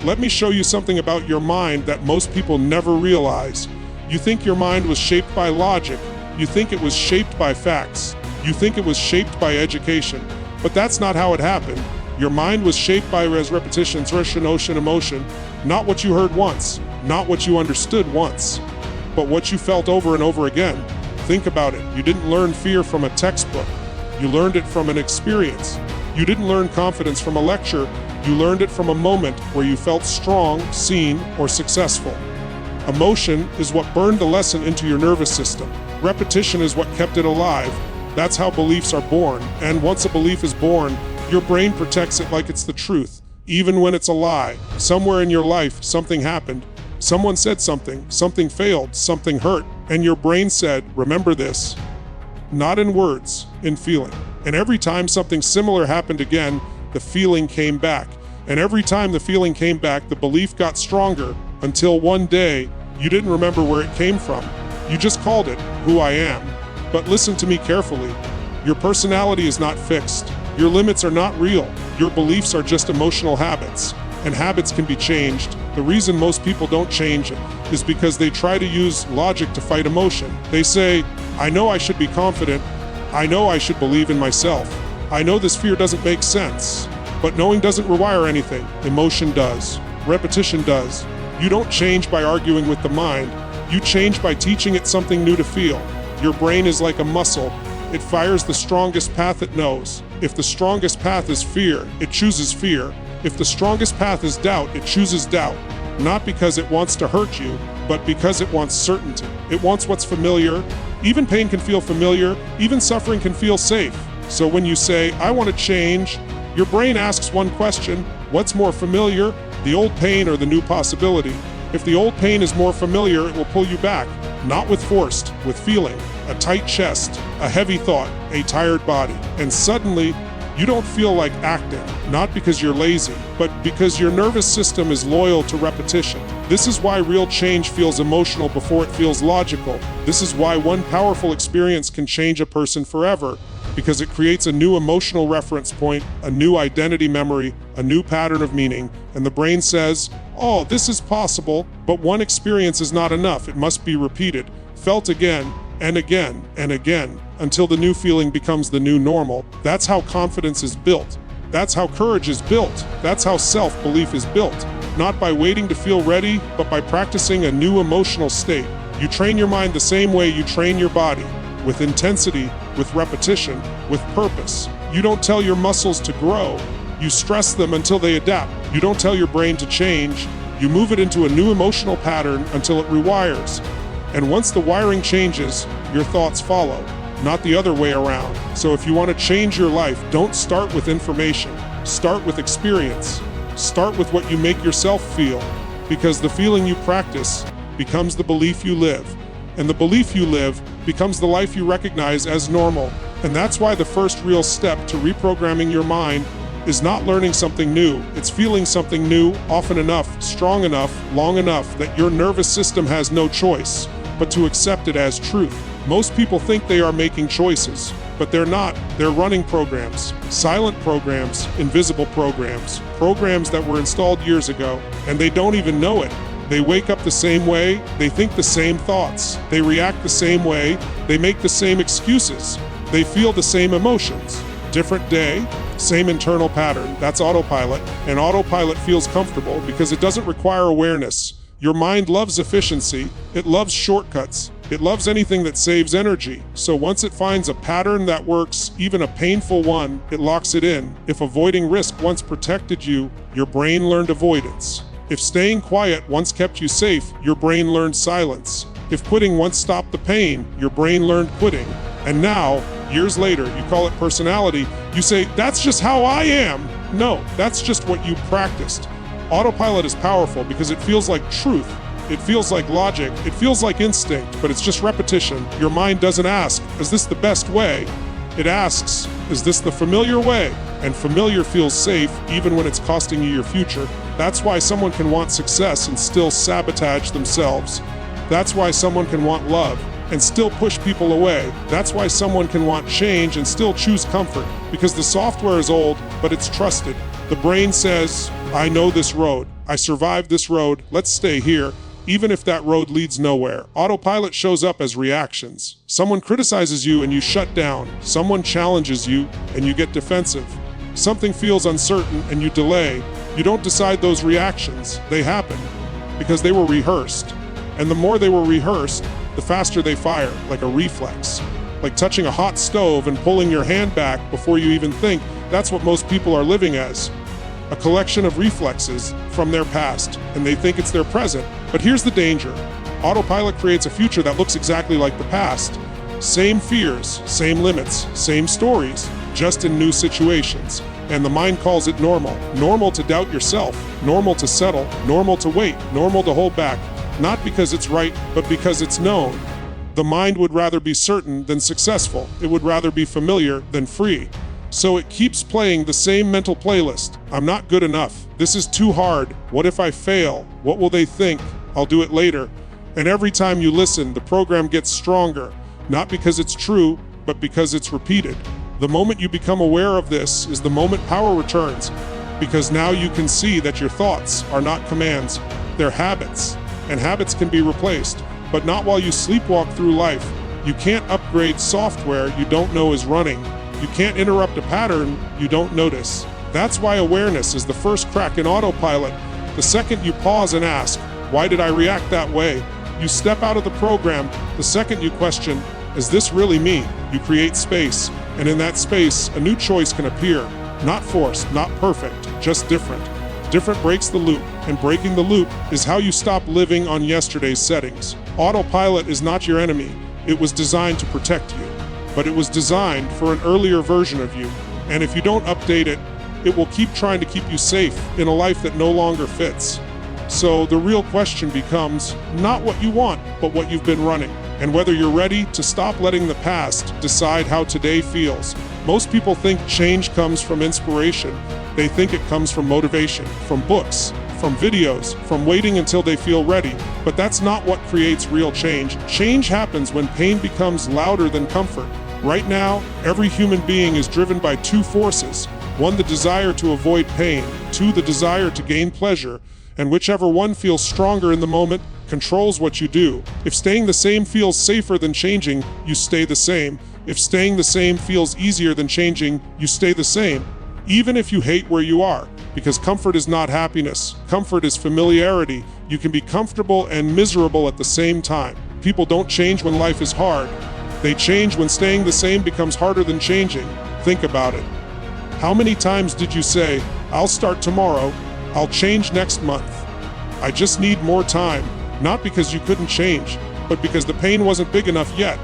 Let me show you something about your mind that most people never realize. You think your mind was shaped by logic. You think it was shaped by facts. You think it was shaped by education. But that's not how it happened. Your mind was shaped by repetition, emotion, not what you heard once, not what you understood once, but what you felt over and over again. Think about it. You didn't learn fear from a textbook. You learned it from an experience. You didn't learn confidence from a lecture. You learned it from a moment where you felt strong, seen, or successful. Emotion is what burned the lesson into your nervous system. Repetition is what kept it alive. That's how beliefs are born. And once a belief is born, your brain protects it like it's the truth, even when it's a lie. Somewhere in your life, something happened. Someone said something, something failed, something hurt, and your brain said, remember this. Not in words, in feeling. And every time something similar happened again, the feeling came back. And every time the feeling came back, the belief got stronger, until one day, you didn't remember where it came from. You just called it who I am. But listen to me carefully. Your personality is not fixed. Your limits are not real. Your beliefs are just emotional habits. And habits can be changed. The reason most people don't change is because they try to use logic to fight emotion. They say, I know I should be confident. I know I should believe in myself. I know this fear doesn't make sense. But knowing doesn't rewire anything. Emotion does. Repetition does. You don't change by arguing with the mind. You change by teaching it something new to feel. Your brain is like a muscle. It fires the strongest path it knows. If the strongest path is fear, it chooses fear. If the strongest path is doubt, it chooses doubt. Not because it wants to hurt you, but because it wants certainty. It wants what's familiar. Even pain can feel familiar. Even suffering can feel safe. So when you say, I want to change, your brain asks one question, what's more familiar, the old pain or the new possibility? If the old pain is more familiar, it will pull you back, not with force, with feeling, a tight chest, a heavy thought, a tired body. And suddenly, you don't feel like acting, not because you're lazy, but because your nervous system is loyal to repetition. This is why real change feels emotional before it feels logical. This is why one powerful experience can change a person forever, because it creates a new emotional reference point, a new identity memory, a new pattern of meaning, and the brain says, oh, this is possible, but one experience is not enough. It must be repeated, felt again, and again, and again, until the new feeling becomes the new normal. That's how confidence is built. That's how courage is built. That's how self-belief is built. Not by waiting to feel ready, but by practicing a new emotional state. You train your mind the same way you train your body, with intensity, with repetition, with purpose. You don't tell your muscles to grow. You stress them until they adapt. You don't tell your brain to change. You move it into a new emotional pattern until it rewires. And once the wiring changes, your thoughts follow, not the other way around. So if you want to change your life, don't start with information. Start with experience. Start with what you make yourself feel, because the feeling you practice becomes the belief you live. And the belief you live becomes the life you recognize as normal. And that's why the first real step to reprogramming your mind is not learning something new. It's feeling something new often enough, strong enough, long enough that your nervous system has no choice but to accept it as truth. Most people think they are making choices, but they're not. They're running programs, silent programs, invisible programs, programs that were installed years ago, and they don't even know it. They wake up the same way, they think the same thoughts, they react the same way, they make the same excuses, they feel the same emotions. Different day, same internal pattern. That's autopilot, and autopilot feels comfortable because it doesn't require awareness. Your mind loves efficiency, it loves shortcuts, it loves anything that saves energy. So once it finds a pattern that works, even a painful one, it locks it in. If avoiding risk once protected you, your brain learned avoidance. If staying quiet once kept you safe, your brain learned silence. If quitting once stopped the pain, your brain learned quitting. And now, years later, you call it personality. You say, that's just how I am. No, that's just what you practiced. Autopilot is powerful because it feels like truth. It feels like logic. It feels like instinct, but it's just repetition. Your mind doesn't ask, is this the best way? It asks, is this the familiar way? And familiar feels safe even when it's costing you your future. That's why someone can want success and still sabotage themselves. That's why someone can want love and still push people away. That's why someone can want change and still choose comfort, because the software is old, but it's trusted. The brain says, I know this road. I survived this road, let's stay here, even if that road leads nowhere. Autopilot shows up as reactions. Someone criticizes you and you shut down. Someone challenges you and you get defensive. Something feels uncertain and you delay. You don't decide those reactions. They happen because they were rehearsed. And the more they were rehearsed, the faster they fire, like a reflex. Like touching a hot stove and pulling your hand back before you even think. That's what most people are living as. A collection of reflexes from their past, and they think it's their present. But here's the danger. Autopilot creates a future that looks exactly like the past. Same fears, same limits, same stories, just in new situations. And the mind calls it normal. Normal to doubt yourself, normal to settle, normal to wait, normal to hold back. Not because it's right, but because it's known. The mind would rather be certain than successful. It would rather be familiar than free. So it keeps playing the same mental playlist. I'm not good enough. This is too hard. What if I fail? What will they think? I'll do it later. And every time you listen, the program gets stronger. Not because it's true, but because it's repeated. The moment you become aware of this is the moment power returns. Because now you can see that your thoughts are not commands. They're habits. And habits can be replaced. But not while you sleepwalk through life. You can't upgrade software you don't know is running. You can't interrupt a pattern you don't notice. That's why awareness is the first crack in autopilot. The second you pause and ask, why did I react that way? You step out of the program. The second you question, is this really me? You create space. And in that space, a new choice can appear. Not forced, not perfect, just different. Different breaks the loop, and breaking the loop is how you stop living on yesterday's settings. Autopilot is not your enemy. It was designed to protect you. But it was designed for an earlier version of you. And if you don't update it, it will keep trying to keep you safe in a life that no longer fits. So the real question becomes not what you want, but what you've been running. And whether you're ready to stop letting the past decide how today feels. Most people think change comes from inspiration. They think it comes from motivation, from books, from videos, from waiting until they feel ready. But that's not what creates real change. Change happens when pain becomes louder than comfort. Right now, every human being is driven by two forces. One, the desire to avoid pain. Two, the desire to gain pleasure. And whichever one feels stronger in the moment controls what you do. If staying the same feels safer than changing, you stay the same. If staying the same feels easier than changing, you stay the same. Even if you hate where you are. Because comfort is not happiness. Comfort is familiarity. You can be comfortable and miserable at the same time. People don't change when life is hard. They change when staying the same becomes harder than changing. Think about it. How many times did you say, I'll start tomorrow, I'll change next month? I just need more time. Not because you couldn't change, but because the pain wasn't big enough yet.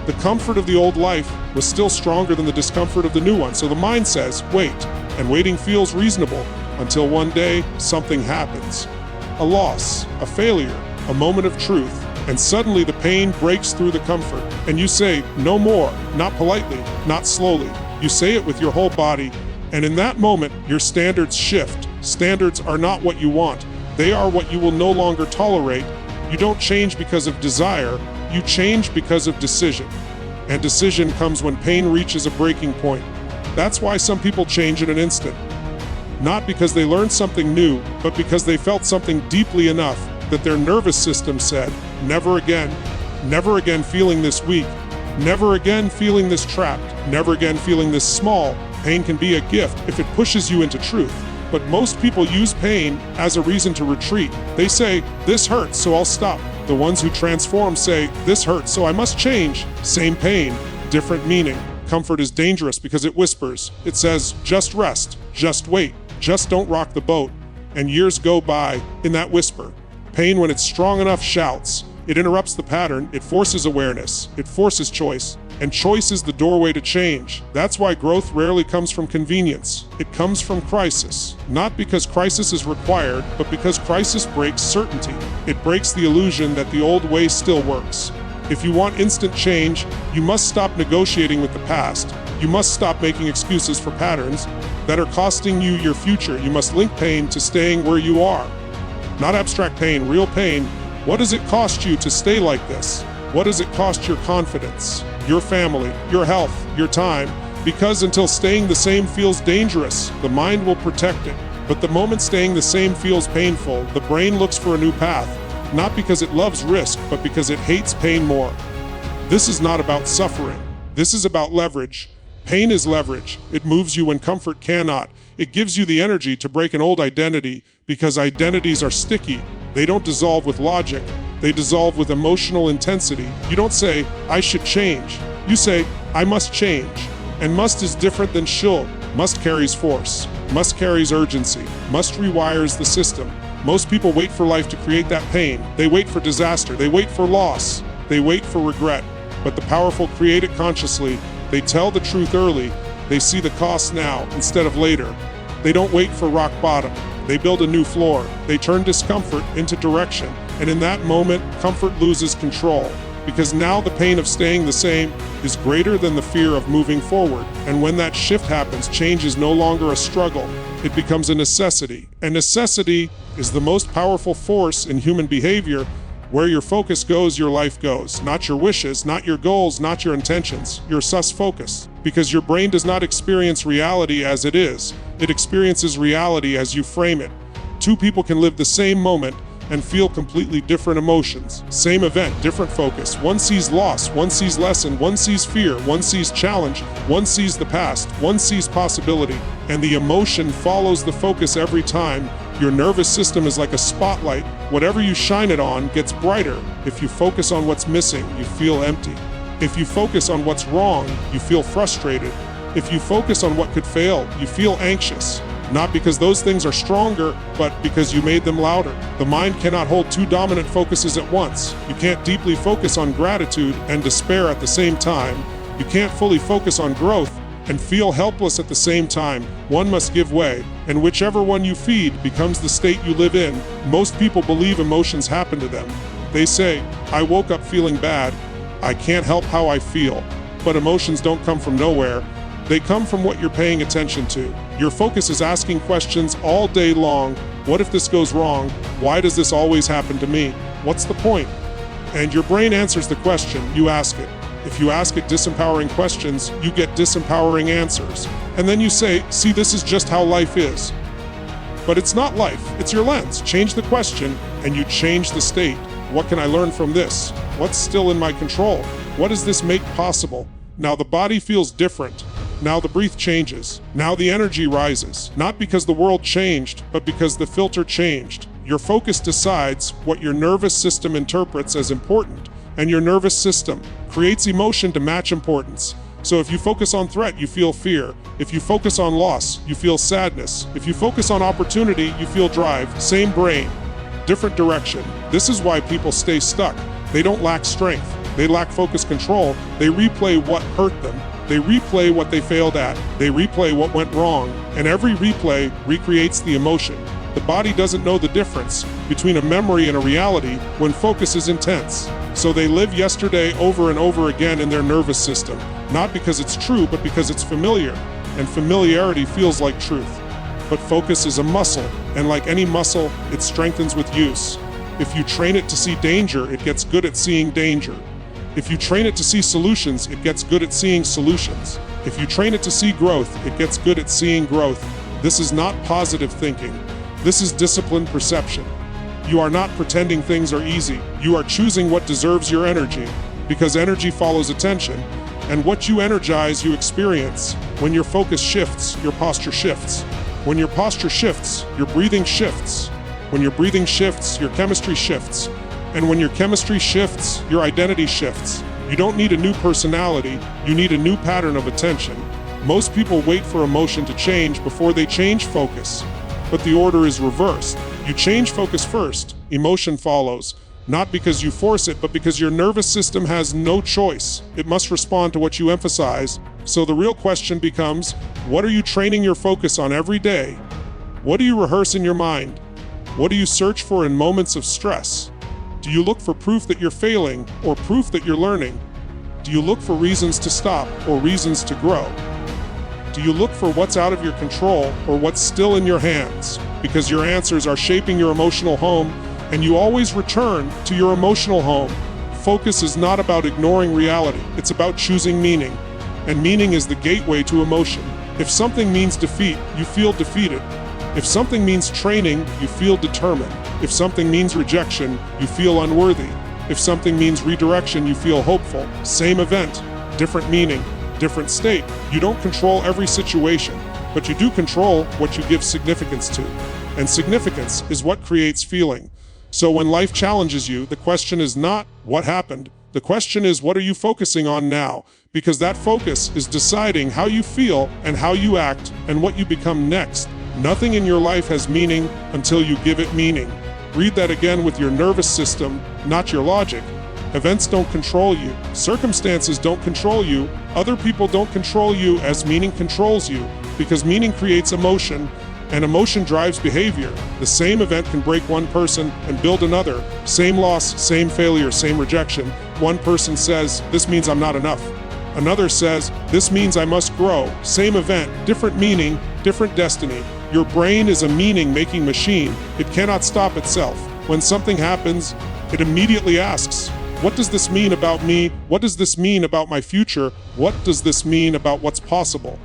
The comfort of the old life was still stronger than the discomfort of the new one. So the mind says, wait, and waiting feels reasonable until one day something happens. A loss, a failure, a moment of truth. And suddenly the pain breaks through the comfort. And you say, no more, not politely, not slowly. You say it with your whole body. And in that moment, your standards shift. Standards are not what you want. They are what you will no longer tolerate. You don't change because of desire. You change because of decision. And decision comes when pain reaches a breaking point. That's why some people change in an instant. Not because they learned something new, but because they felt something deeply enough that their nervous system said, never again feeling this weak, never again feeling this trapped, never again feeling this small. Pain can be a gift if it pushes you into truth. But most people use pain as a reason to retreat. They say, this hurts, so I'll stop. The ones who transform say, this hurts, so I must change. Same pain, different meaning. Comfort is dangerous because it whispers. It says, just rest, just wait, just don't rock the boat. And years go by in that whisper. Pain, when it's strong enough, shouts. It interrupts the pattern, it forces awareness, it forces choice. And choice is the doorway to change. That's why growth rarely comes from convenience. It comes from crisis. Not because crisis is required, but because crisis breaks certainty. It breaks the illusion that the old way still works. If you want instant change, you must stop negotiating with the past. You must stop making excuses for patterns that are costing you your future. You must link pain to staying where you are. Not abstract pain, real pain. What does it cost you to stay like this? What does it cost your confidence, your family, your health, your time? Because until staying the same feels dangerous, the mind will protect it. But the moment staying the same feels painful, the brain looks for a new path, not because it loves risk, but because it hates pain more. This is not about suffering. This is about leverage. Pain is leverage. It moves you when comfort cannot. It gives you the energy to break an old identity, because identities are sticky. They don't dissolve with logic. They dissolve with emotional intensity. You don't say, I should change. You say, I must change. And must is different than should. Must carries force. Must carries urgency. Must rewires the system. Most people wait for life to create that pain. They wait for disaster. They wait for loss. They wait for regret. But the powerful create it consciously. They tell the truth early. They see the cost now instead of later. They don't wait for rock bottom. They build a new floor. They turn discomfort into direction. And in that moment, comfort loses control. Because now the pain of staying the same is greater than the fear of moving forward. And when that shift happens, change is no longer a struggle. It becomes a necessity. And necessity is the most powerful force in human behavior. Where your focus goes, your life goes. Not your wishes, not your goals, not your intentions. Your sus focus. Because your brain does not experience reality as it is. It experiences reality as you frame it. Two people can live the same moment and feel completely different emotions. Same event, different focus. One sees loss, one sees lesson, one sees fear, one sees challenge, one sees the past, one sees possibility. And the emotion follows the focus every time. Your nervous system is like a spotlight. Whatever you shine it on gets brighter. If you focus on what's missing, you feel empty. If you focus on what's wrong, you feel frustrated. If you focus on what could fail, you feel anxious. Not because those things are stronger, but because you made them louder. The mind cannot hold two dominant focuses at once. You can't deeply focus on gratitude and despair at the same time. You can't fully focus on growth and feel helpless at the same time. One must give way, and whichever one you feed becomes the state you live in. Most people believe emotions happen to them. They say, I woke up feeling bad. I can't help how I feel. But emotions don't come from nowhere. They come from what you're paying attention to. Your focus is asking questions all day long. What if this goes wrong? Why does this always happen to me? What's the point? And your brain answers the question, you ask it. If you ask it disempowering questions, you get disempowering answers. And then you say, see, this is just how life is. But it's not life, it's your lens. Change the question, and you change the state. What can I learn from this? What's still in my control? What does this make possible? Now the body feels different. Now the breath changes. Now the energy rises. Not because the world changed, but because the filter changed. Your focus decides what your nervous system interprets as important, and your nervous system creates emotion to match importance. So if you focus on threat, you feel fear. If you focus on loss, you feel sadness. If you focus on opportunity, you feel drive. Same brain, different direction. This is why people stay stuck. They don't lack strength. They lack focus control. They replay what hurt them. They replay what they failed at. They replay what went wrong. And every replay recreates the emotion. The body doesn't know the difference between a memory and a reality when focus is intense. So they live yesterday over and over again in their nervous system. Not because it's true, but because it's familiar. And familiarity feels like truth. But focus is a muscle, and like any muscle, it strengthens with use. If you train it to see danger, it gets good at seeing danger. If you train it to see solutions, it gets good at seeing solutions. If you train it to see growth, it gets good at seeing growth. This is not positive thinking. This is disciplined perception. You are not pretending things are easy. You are choosing what deserves your energy, because energy follows attention, and what you energize, you experience. When your focus shifts, your posture shifts. When your posture shifts, your breathing shifts. When your breathing shifts, your chemistry shifts. And when your chemistry shifts, your identity shifts. You don't need a new personality, you need a new pattern of attention. Most people wait for emotion to change before they change focus. But the order is reversed. You change focus first, emotion follows. Not because you force it, but because your nervous system has no choice. It must respond to what you emphasize. So the real question becomes, what are you training your focus on every day? What do you rehearse in your mind? What do you search for in moments of stress? Do you look for proof that you're failing or proof that you're learning? Do you look for reasons to stop or reasons to grow? Do you look for what's out of your control or what's still in your hands? Because your answers are shaping your emotional home, and you always return to your emotional home. Focus is not about ignoring reality, it's about choosing meaning. And meaning is the gateway to emotion. If something means defeat, you feel defeated. If something means training, you feel determined. If something means rejection, you feel unworthy. If something means redirection, you feel hopeful. Same event, different meaning, different state. You don't control every situation, but you do control what you give significance to. And significance is what creates feeling. So when life challenges you, the question is not what happened. The question is, what are you focusing on now? Because that focus is deciding how you feel and how you act and what you become next. Nothing in your life has meaning until you give it meaning. Read that again with your nervous system, not your logic. Events don't control you. Circumstances don't control you. Other people don't control you as meaning controls you, because meaning creates emotion, and emotion drives behavior. The same event can break one person and build another. Same loss, same failure, same rejection. One person says, "This means I'm not enough." Another says, "This means I must grow." Same event, different meaning, different destiny. Your brain is a meaning-making machine. It cannot stop itself. When something happens, it immediately asks, what does this mean about me? What does this mean about my future? What does this mean about what's possible?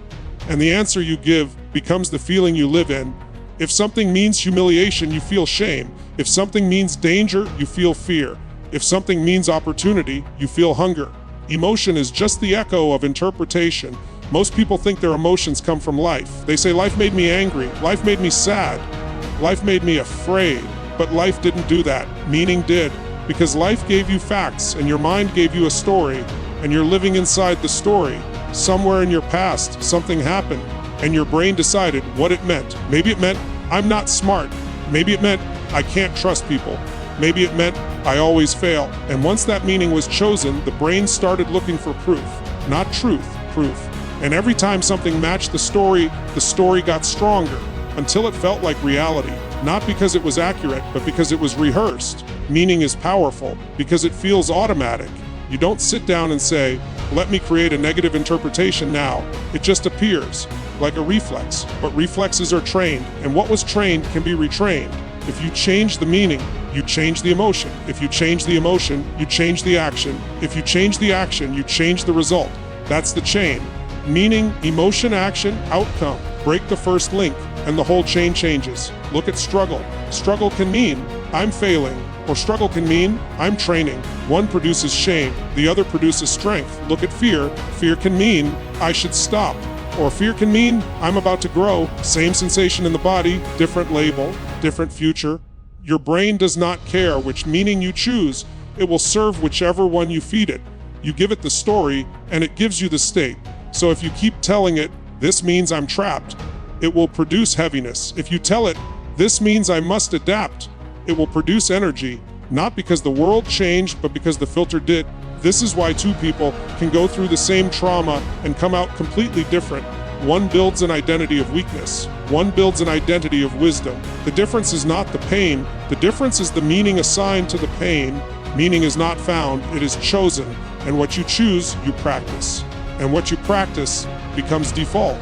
And the answer you give becomes the feeling you live in. If something means humiliation, you feel shame. If something means danger, you feel fear. If something means opportunity, you feel hunger. Emotion is just the echo of interpretation. Most people think their emotions come from life. They say, life made me angry, life made me sad, life made me afraid. But life didn't do that. Meaning did. Because life gave you facts, and your mind gave you a story, and you're living inside the story. Somewhere in your past, something happened, and your brain decided what it meant. Maybe it meant, I'm not smart. Maybe it meant, I can't trust people. Maybe it meant, I always fail. And once that meaning was chosen, the brain started looking for proof. Not truth, proof. And every time something matched the story got stronger, until it felt like reality. Not because it was accurate, but because it was rehearsed. Meaning is powerful, because it feels automatic. You don't sit down and say, let me create a negative interpretation now. It just appears, like a reflex. But reflexes are trained, and what was trained can be retrained. If you change the meaning, you change the emotion. If you change the emotion, you change the action. If you change the action, you change the result. That's the chain. Meaning, emotion, action, outcome. Break the first link, and the whole chain changes. Look at struggle. Struggle can mean, I'm failing. Or struggle can mean, I'm training. One produces shame, the other produces strength. Look at fear. Fear can mean, I should stop. Or fear can mean, I'm about to grow. Same sensation in the body, different label, different future. Your brain does not care which meaning you choose. It will serve whichever one you feed it. You give it the story, and it gives you the state. So if you keep telling it, this means I'm trapped, it will produce heaviness. If you tell it, this means I must adapt, it will produce energy, not because the world changed, but because the filter did. This is why two people can go through the same trauma and come out completely different. One builds an identity of weakness. One builds an identity of wisdom. The difference is not the pain. The difference is the meaning assigned to the pain. Meaning is not found, it is chosen. And what you choose, you practice. And what you practice becomes default.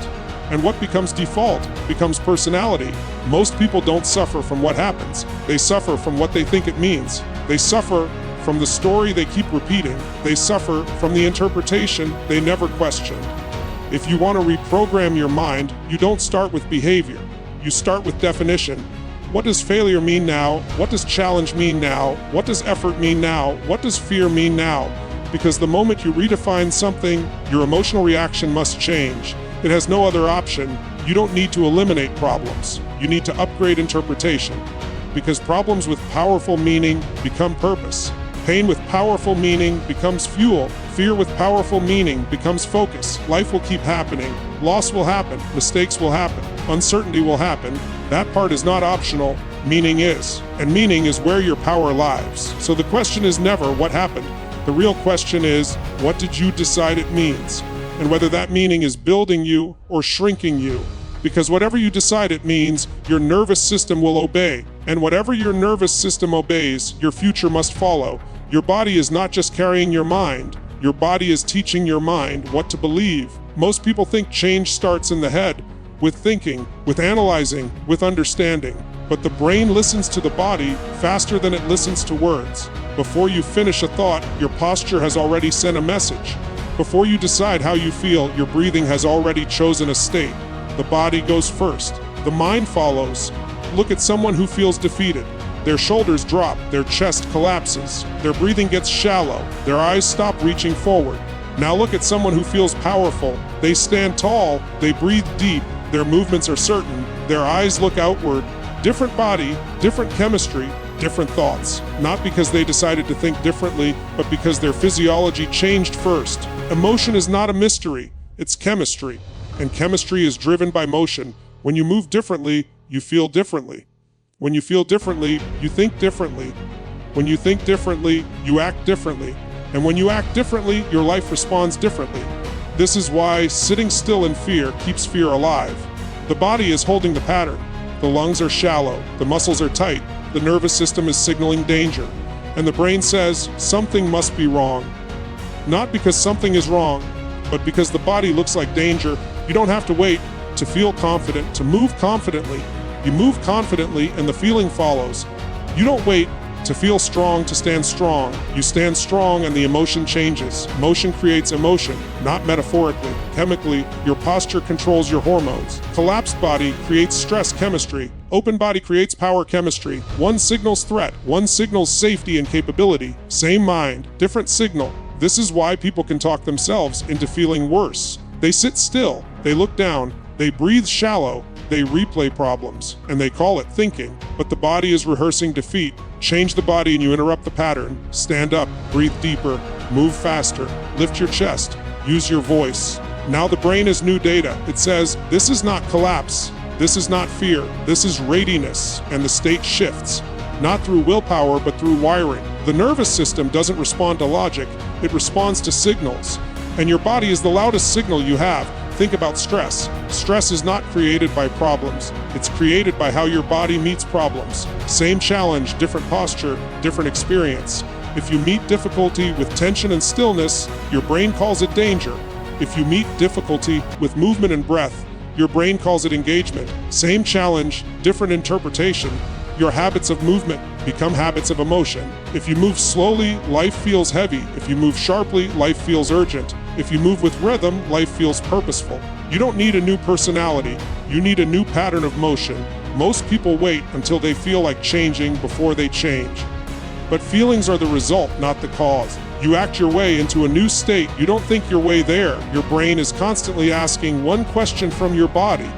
And what becomes default becomes personality. Most people don't suffer from what happens. They suffer from what they think it means. They suffer from the story they keep repeating. They suffer from the interpretation they never questioned. If you want to reprogram your mind, you don't start with behavior. You start with definition. What does failure mean now? What does challenge mean now? What does effort mean now? What does fear mean now? Because the moment you redefine something, your emotional reaction must change. It has no other option. You don't need to eliminate problems. You need to upgrade interpretation. Because problems with powerful meaning become purpose. Pain with powerful meaning becomes fuel. Fear with powerful meaning becomes focus. Life will keep happening. Loss will happen. Mistakes will happen. Uncertainty will happen. That part is not optional. Meaning is. And meaning is where your power lies. So the question is never what happened. The real question is, what did you decide it means? And whether that meaning is building you or shrinking you. Because whatever you decide it means, your nervous system will obey. And whatever your nervous system obeys, your future must follow. Your body is not just carrying your mind. Your body is teaching your mind what to believe. Most people think change starts in the head, with thinking, with analyzing, with understanding. But the brain listens to the body faster than it listens to words. Before you finish a thought, your posture has already sent a message. Before you decide how you feel, your breathing has already chosen a state. The body goes first. The mind follows. Look at someone who feels defeated. Their shoulders drop, their chest collapses, their breathing gets shallow, their eyes stop reaching forward. Now look at someone who feels powerful. They stand tall, they breathe deep, their movements are certain, their eyes look outward. Different body, different chemistry, different thoughts. Not because they decided to think differently, but because their physiology changed first. Emotion is not a mystery, it's chemistry. And chemistry is driven by motion. When you move differently, you feel differently. When you feel differently, you think differently. When you think differently, you act differently. And when you act differently, your life responds differently. This is why sitting still in fear keeps fear alive. The body is holding the pattern. The lungs are shallow, the muscles are tight, the nervous system is signaling danger. And the brain says, something must be wrong. Not because something is wrong, but because the body looks like danger. You don't have to wait to feel confident, to move confidently. You move confidently and the feeling follows. You don't wait to feel strong to stand strong. You stand strong and the emotion changes. Motion creates emotion, not metaphorically. Chemically, your posture controls your hormones. Collapsed body creates stress chemistry. Open body creates power chemistry. One signals threat, one signals safety and capability. Same mind, different signal. This is why people can talk themselves into feeling worse. They sit still, they look down, they breathe shallow, they replay problems, and they call it thinking. But the body is rehearsing defeat. Change the body and you interrupt the pattern. Stand up, breathe deeper, move faster, lift your chest, use your voice. Now the brain is new data. It says, this is not collapse, this is not fear, this is readiness, and the state shifts. Not through willpower, but through wiring. The nervous system doesn't respond to logic, it responds to signals. And your body is the loudest signal you have. Think about stress. Stress is not created by problems. It's created by how your body meets problems. Same challenge, different posture, different experience. If you meet difficulty with tension and stillness, your brain calls it danger. If you meet difficulty with movement and breath, your brain calls it engagement. Same challenge, different interpretation. Your habits of movement become habits of emotion. If you move slowly, life feels heavy. If you move sharply, life feels urgent. If you move with rhythm, life feels purposeful. You don't need a new personality. You need a new pattern of motion. Most people wait until they feel like changing before they change. But feelings are the result, not the cause. You act your way into a new state. You don't think your way there. Your brain is constantly asking one question from your body.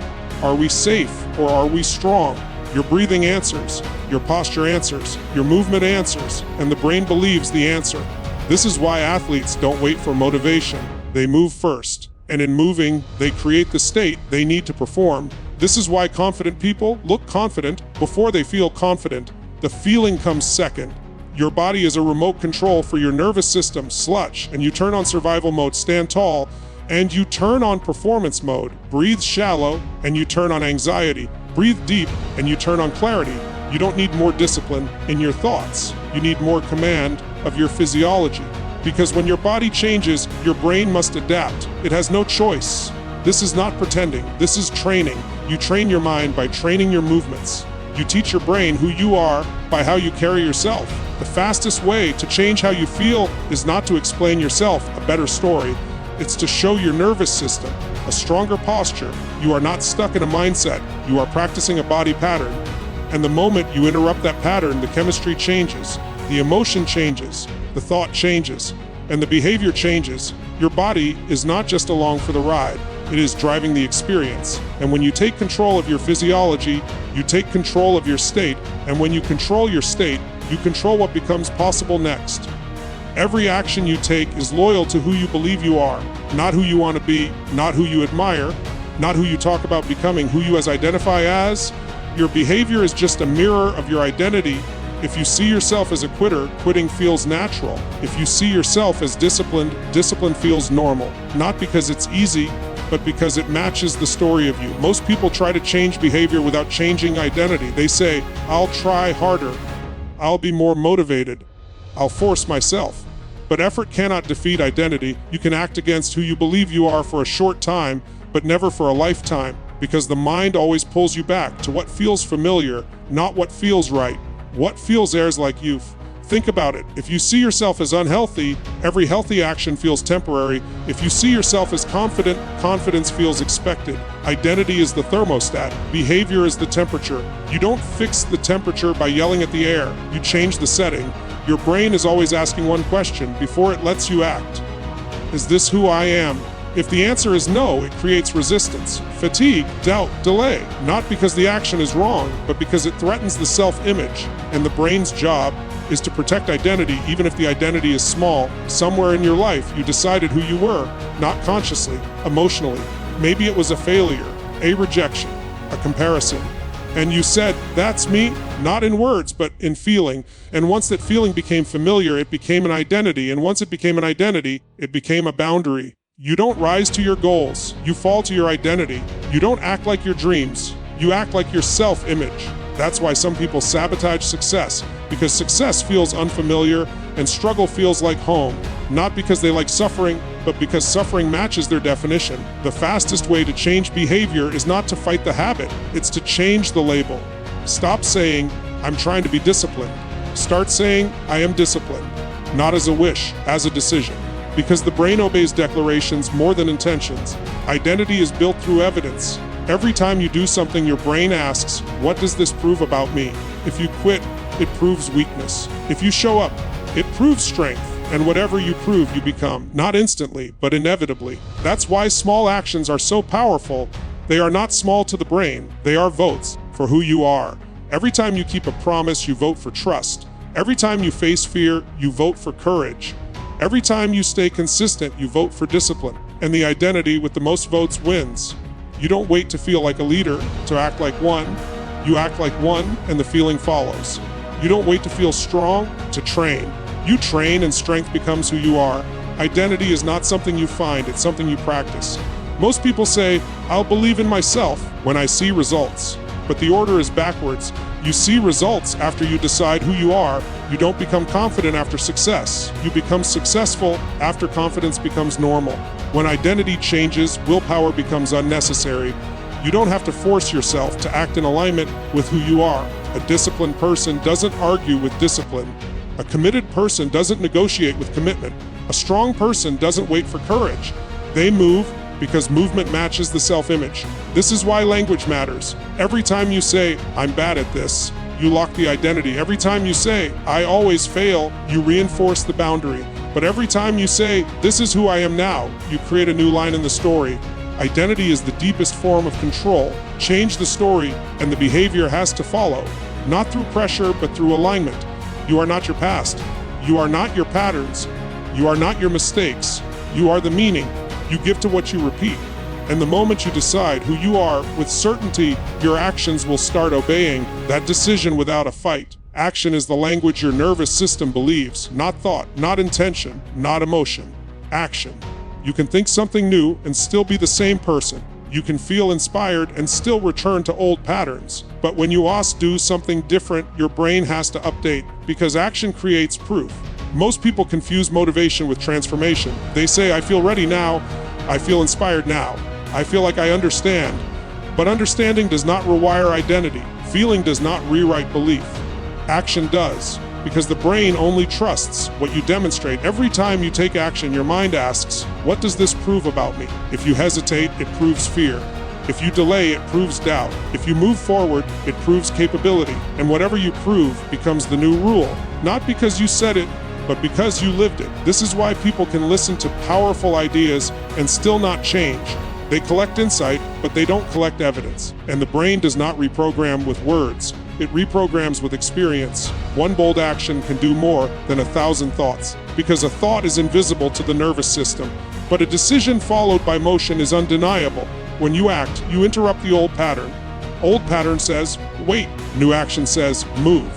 Are we safe or are we strong? Your breathing answers, your posture answers, your movement answers, and the brain believes the answer. This is why athletes don't wait for motivation. They move first. And in moving, they create the state they need to perform. This is why confident people look confident before they feel confident. The feeling comes second. Your body is a remote control for your nervous system, sludge, and you turn on survival mode, stand tall, and you turn on performance mode, breathe shallow, and you turn on anxiety. Breathe deep, and you turn on clarity. You don't need more discipline in your thoughts. You need more command of your physiology. Because when your body changes, your brain must adapt. It has no choice. This is not pretending. This is training. You train your mind by training your movements. You teach your brain who you are by how you carry yourself. The fastest way to change how you feel is not to explain yourself a better story. It's to show your nervous system a stronger posture. You are not stuck in a mindset. You are practicing a body pattern. And the moment you interrupt that pattern, the chemistry changes, the emotion changes, the thought changes, and the behavior changes. Your body is not just along for the ride. It is driving the experience. And when you take control of your physiology, you take control of your state. And when you control your state, you control what becomes possible next. Every action you take is loyal to who you believe you are, not who you want to be, not who you admire, not who you talk about becoming, who you identify as. Your behavior is just a mirror of your identity. If you see yourself as a quitter, quitting feels natural. If you see yourself as disciplined, discipline feels normal. Not because it's easy, but because it matches the story of you. Most people try to change behavior without changing identity. They say, I'll try harder. I'll be more motivated. I'll force myself. But effort cannot defeat identity. You can act against who you believe you are for a short time, but never for a lifetime, because the mind always pulls you back to what feels familiar, not what feels right. What feels airs like youth. Think about it. If you see yourself as unhealthy, every healthy action feels temporary. If you see yourself as confident, confidence feels expected. Identity is the thermostat. Behavior is the temperature. You don't fix the temperature by yelling at the air. You change the setting. Your brain is always asking one question before it lets you act. Is this who I am? If the answer is no, it creates resistance, fatigue, doubt, delay. Not because the action is wrong, but because it threatens the self-image. And the brain's job is to protect identity, even if the identity is small. Somewhere in your life, you decided who you were, not consciously, emotionally. Maybe it was a failure, a rejection, a comparison. And you said, that's me, not in words, but in feeling. And once that feeling became familiar, it became an identity. And once it became an identity, it became a boundary. You don't rise to your goals. You fall to your identity. You don't act like your dreams. You act like your self-image. That's why some people sabotage success, because success feels unfamiliar and struggle feels like home. Not because they like suffering, but because suffering matches their definition. The fastest way to change behavior is not to fight the habit, it's to change the label. Stop saying, I'm trying to be disciplined. Start saying, I am disciplined. Not as a wish, as a decision. Because the brain obeys declarations more than intentions. Identity is built through evidence. Every time you do something, your brain asks, what does this prove about me? If you quit, it proves weakness. If you show up, it proves strength. And whatever you prove, you become. Not instantly, but inevitably. That's why small actions are so powerful. They are not small to the brain. They are votes for who you are. Every time you keep a promise, you vote for trust. Every time you face fear, you vote for courage. Every time you stay consistent, you vote for discipline. And the identity with the most votes wins. You don't wait to feel like a leader, to act like one. You act like one, and the feeling follows. You don't wait to feel strong, to train. You train and strength becomes who you are. Identity is not something you find, it's something you practice. Most people say, I'll believe in myself when I see results. But the order is backwards. You see results after you decide who you are. You don't become confident after success. You become successful after confidence becomes normal. When identity changes, willpower becomes unnecessary. You don't have to force yourself to act in alignment with who you are. A disciplined person doesn't argue with discipline. A committed person doesn't negotiate with commitment. A strong person doesn't wait for courage. They move because movement matches the self-image. This is why language matters. Every time you say, I'm bad at this, you lock the identity. Every time you say, I always fail, you reinforce the boundary. But every time you say, this is who I am now, you create a new line in the story. Identity is the deepest form of control. Change the story, and the behavior has to follow. Not through pressure, but through alignment. You are not your past. You are not your patterns. You are not your mistakes. You are the meaning you give to what you repeat. And the moment you decide who you are with certainty, your actions will start obeying that decision without a fight. Action is the language your nervous system believes, not thought, not intention, not emotion. Action. You can think something new and still be the same person. You can feel inspired and still return to old patterns. But when you do something different, your brain has to update, because action creates proof. Most people confuse motivation with transformation. They say, I feel ready now, I feel inspired now, I feel like I understand. But understanding does not rewire identity. Feeling does not rewrite belief. Action does, because the brain only trusts what you demonstrate. Every time you take action, your mind asks, what does this prove about me? If you hesitate, it proves fear. If you delay, it proves doubt. If you move forward, it proves capability. And whatever you prove becomes the new rule. Not because you said it, but because you lived it. This is why people can listen to powerful ideas and still not change. They collect insight, but they don't collect evidence. And the brain does not reprogram with words. It reprograms with experience. One bold action can do more than 1,000 thoughts, because a thought is invisible to the nervous system. But a decision followed by motion is undeniable. When you act, you interrupt the old pattern. Old pattern says, wait. New action says, move.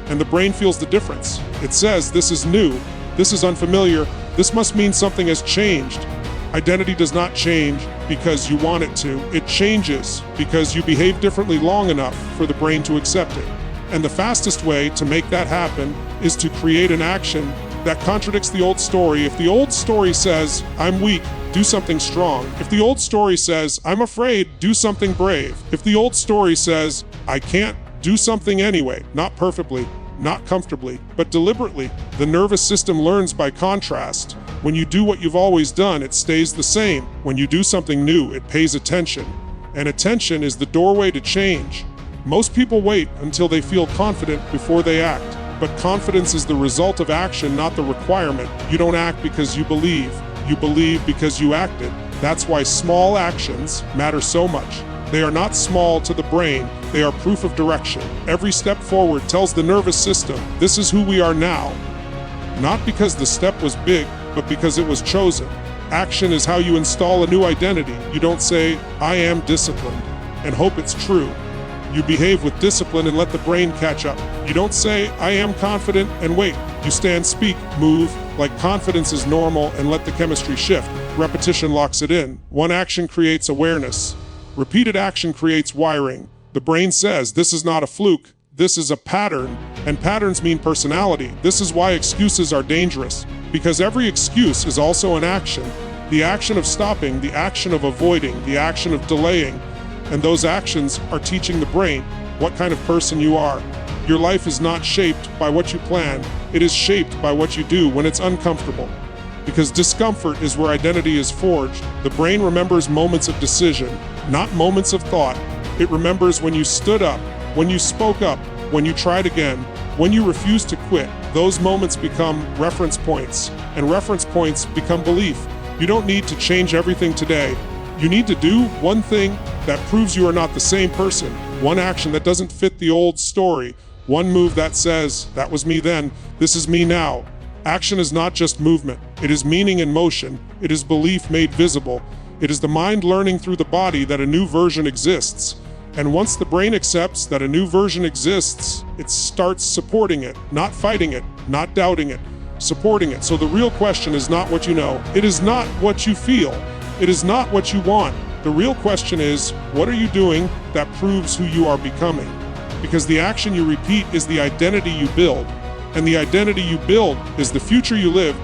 And the brain feels the difference. It says, this is new, this is unfamiliar, this must mean something has changed. Identity does not change because you want it to. It changes because you behave differently long enough for the brain to accept it. And the fastest way to make that happen is to create an action that contradicts the old story. If the old story says, I'm weak, do something strong. If the old story says, I'm afraid, do something brave. If the old story says, I can't, do something anyway, not perfectly, not comfortably, but deliberately. The nervous system learns by contrast. When you do what you've always done, it stays the same. When you do something new, it pays attention. And attention is the doorway to change. Most people wait until they feel confident before they act. But confidence is the result of action, not the requirement. You don't act because you believe. You believe because you acted. That's why small actions matter so much. They are not small to the brain, they are proof of direction. Every step forward tells the nervous system, this is who we are now. Not because the step was big, but because it was chosen. Action is how you install a new identity. You don't say, I am disciplined, and hope it's true. You behave with discipline and let the brain catch up. You don't say, I am confident, and wait. You stand, speak, move, like confidence is normal, and let the chemistry shift. Repetition locks it in. One action creates awareness. Repeated action creates wiring. The brain says, this is not a fluke, this is a pattern, and patterns mean personality. This is why excuses are dangerous, because every excuse is also an action. The action of stopping, the action of avoiding, the action of delaying, and those actions are teaching the brain what kind of person you are. Your life is not shaped by what you plan, it is shaped by what you do when it's uncomfortable. Because discomfort is where identity is forged. The brain remembers moments of decision, not moments of thought. It remembers when you stood up, when you spoke up, when you tried again, when you refused to quit. Those moments become reference points, and reference points become belief. You don't need to change everything today. You need to do one thing that proves you are not the same person, one action that doesn't fit the old story, one move that says, that was me then, this is me now. Action is not just movement, it is meaning in motion, it is belief made visible, it is the mind learning through the body that a new version exists. And once the brain accepts that a new version exists, it starts supporting it, not fighting it, not doubting it, supporting it. So the real question is not what you know, it is not what you feel, it is not what you want. The real question is, what are you doing that proves who you are becoming? Because the action you repeat is the identity you build. And the identity you build is the future you live.